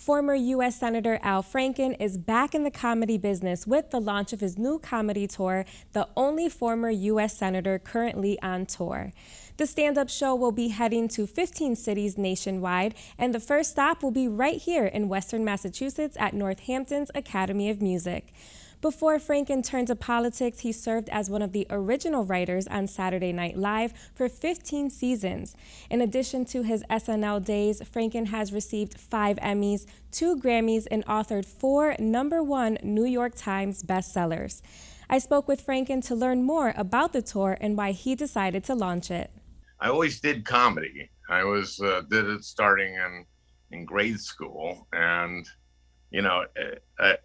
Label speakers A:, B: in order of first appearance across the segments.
A: Former U.S. Senator Al Franken is back in the comedy business with the launch of his new comedy tour, The Only Former U.S. Senator Currently on Tour. The stand-up show will be heading to 15 cities nationwide, and the first stop will be right here in Western Massachusetts at Northampton's Academy of Music. Before Franken turned to politics, he served as one of the original writers on Saturday Night Live for 15 seasons. In addition to his SNL days, Franken has received 5 Emmys, 2 Grammys, and authored 4 #1 New York Times bestsellers. I spoke with Franken to learn more about the tour and why he decided to launch it.
B: I always did comedy. I did it starting in grade school, and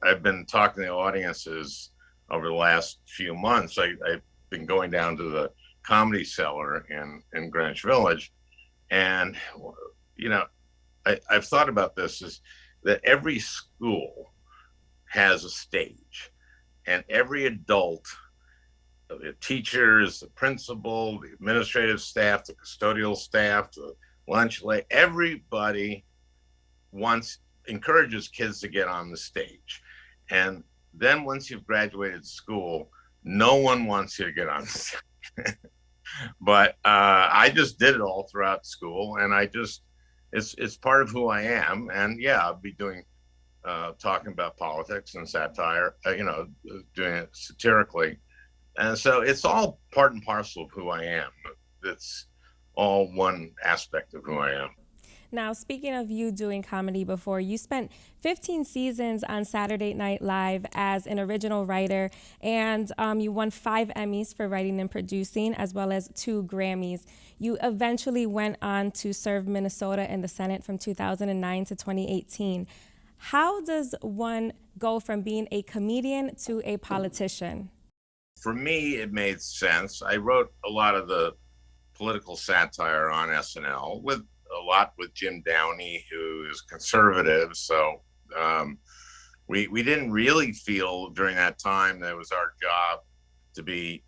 B: I've been talking to audiences over the last few months. I've been going down to the Comedy Cellar in Greenwich Village. And, I've thought about this, is that every school has a stage, and every adult, the teachers, the principal, the administrative staff, the custodial staff, the lunch lady, everybody encourages kids to get on the stage. And then once you've graduated school, no one wants you to get on the stage. But I just did it all throughout school, and it's part of who I am. And yeah, I'll be doing talking about politics and satire, doing it satirically. And so it's all part and parcel of who I am. It's all one aspect of who I am.
A: Now, speaking of you doing comedy before, you spent 15 seasons on Saturday Night Live as an original writer, and you won 5 Emmys for writing and producing, as well as 2 Grammys. You eventually went on to serve Minnesota in the Senate from 2009 to 2018. How does one go from being a comedian to a politician?
B: For me, it made sense. I wrote a lot of the political satire on SNL, with Jim Downey, who is conservative. So we didn't really feel during that time that it was our job to be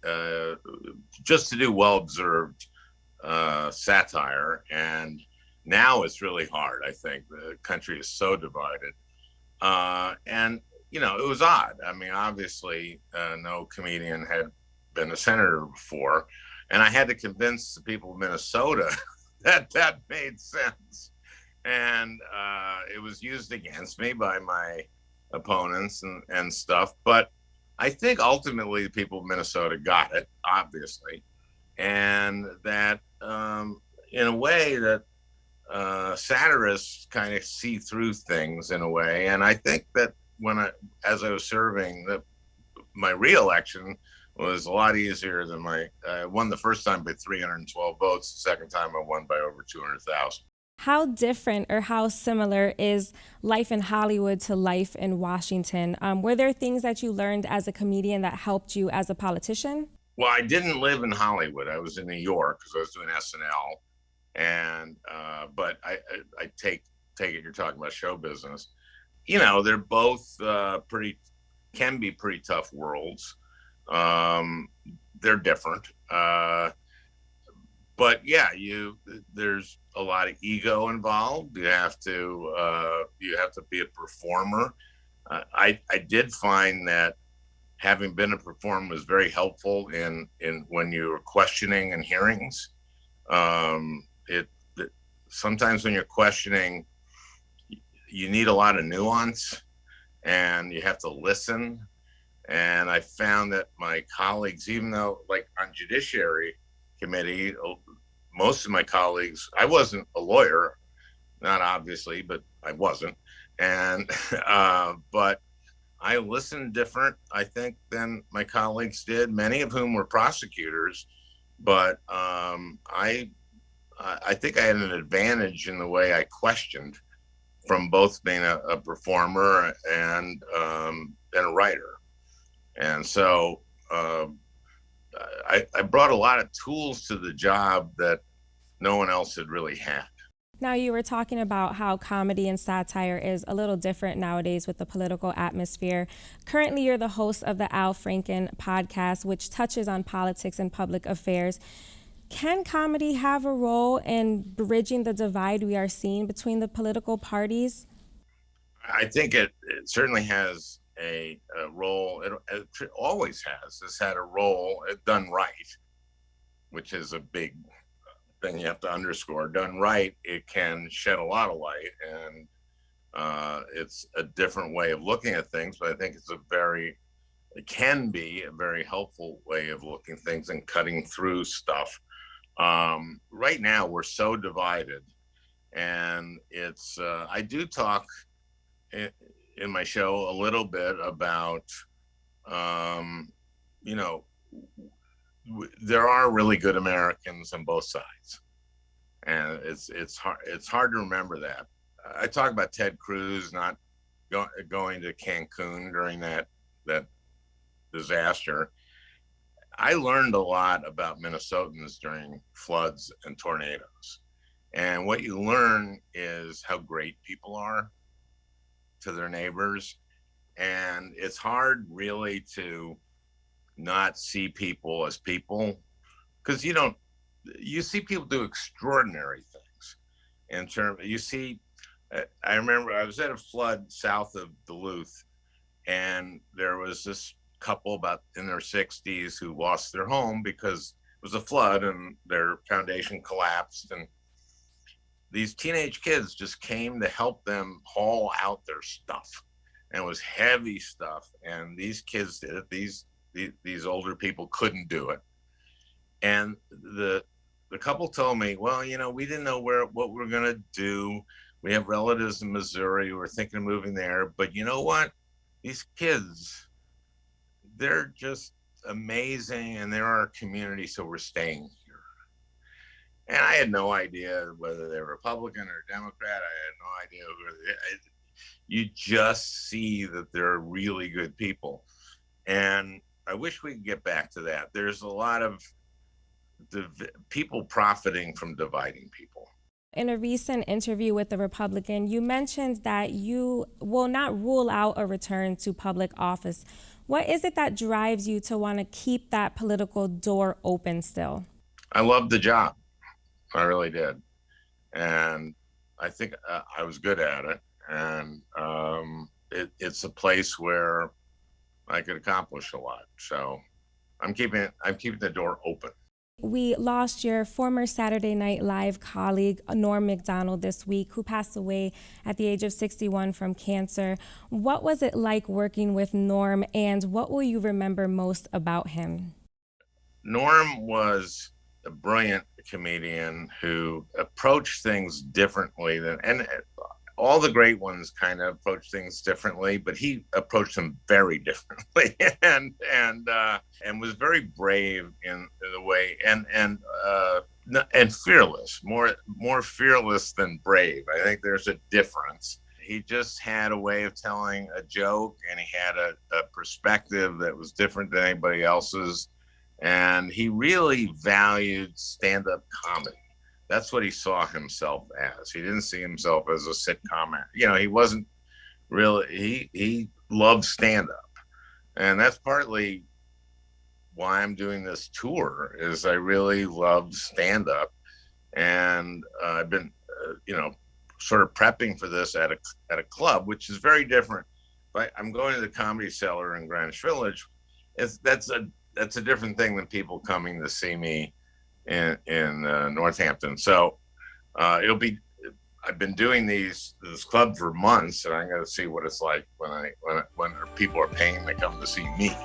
B: just to do well-observed satire. And now it's really hard. I think the country is so divided. And, it was odd. I mean, obviously, no comedian had been a senator before. And I had to convince the people of Minnesota that made sense. And it was used against me by my opponents and stuff. But I think ultimately the people of Minnesota got it, obviously. And that in a way that satirists kind of see through things in a way. And I think that as I was serving, my re-election was a lot easier than I won the first time by 312 votes. The second time I won by over 200,000.
A: How different or how similar is life in Hollywood to life in Washington? Were there things that you learned as a comedian that helped you as a politician?
B: Well, I didn't live in Hollywood. I was in New York because I was doing SNL. And but I take it you're talking about show business. They're both can be pretty tough worlds. They're different. But yeah, there's a lot of ego involved. You have to be a performer. I did find that having been a performer was very helpful in when you were questioning in hearings. Sometimes when you're questioning, you need a lot of nuance, and you have to listen. And I found that my colleagues, even though like on Judiciary Committee, most of my colleagues, I wasn't a lawyer, not obviously, but I wasn't. And, but I listened different, I think, than my colleagues did, many of whom were prosecutors. But I think I had an advantage in the way I questioned, from both being a performer and a writer. And so I brought a lot of tools to the job that no one else had really had.
A: Now, you were talking about how comedy and satire is a little different nowadays with the political atmosphere. Currently, you're the host of the Al Franken podcast, which touches on politics and public affairs. Can comedy have a role in bridging the divide we are seeing between the political parties?
B: I think it certainly has a role. It always has. It's had a role done right, which is a big thing you have to underscore. Done right, it can shed a lot of light, and it's a different way of looking at things. But I think it can be a very helpful way of looking at things and cutting through stuff. Right now, we're so divided, and I do talk in my show a little bit about, you know, there are really good Americans on both sides, and it's hard to remember that. I talk about Ted Cruz not going to Cancun during that disaster. I learned a lot about Minnesotans during floods and tornadoes, and what you learn is how great people are to their neighbors, and it's hard really to not see people as people, because you see people do extraordinary things. I remember I was at a flood south of Duluth, and there was this couple about in their 60s who lost their home because it was a flood and their foundation collapsed, and these teenage kids just came to help them haul out their stuff, and it was heavy stuff, and these kids did it. These older people couldn't do it, and the couple told me, well, we didn't know what we're going to do. We have relatives in Missouri. We're thinking of moving there, but you know what, these kids, they're just amazing, and they're our community, so we're staying here. And I had no idea whether they're Republican or Democrat. I had no idea you just see that they're really good people. And I wish we could get back to that. There's a lot of people profiting from dividing people.
A: In a recent interview with The Republican, you mentioned that you will not rule out a return to public office. What is it that drives you to want to keep that political door open still?
B: I love the job. I really did. And I think I was good at it. And it's a place where I could accomplish a lot. So I'm keeping the door open.
A: We lost your former Saturday Night Live colleague, Norm MacDonald, this week, who passed away at the age of 61 from cancer. What was it like working with Norm, and what will you remember most about him?
B: Norm was a brilliant comedian who approached things differently and all the great ones kind of approach things differently, but he approached them very differently, and was very brave in the way, and fearless, more fearless than brave. I think there's a difference. He just had a way of telling a joke, and he had a perspective that was different than anybody else's, and he really valued stand-up comedy. That's what he saw himself as. He didn't see himself as a sitcom. He wasn't really, he loved stand-up. And that's partly why I'm doing this tour, is I really love stand-up. And I've been, sort of prepping for this at a club, which is very different. But I'm going to the Comedy Cellar in Greenwich Village. That's a different thing than people coming to see me in Northampton. So I've been doing this club for months, and I'm going to see what it's like when people are paying to come to see me.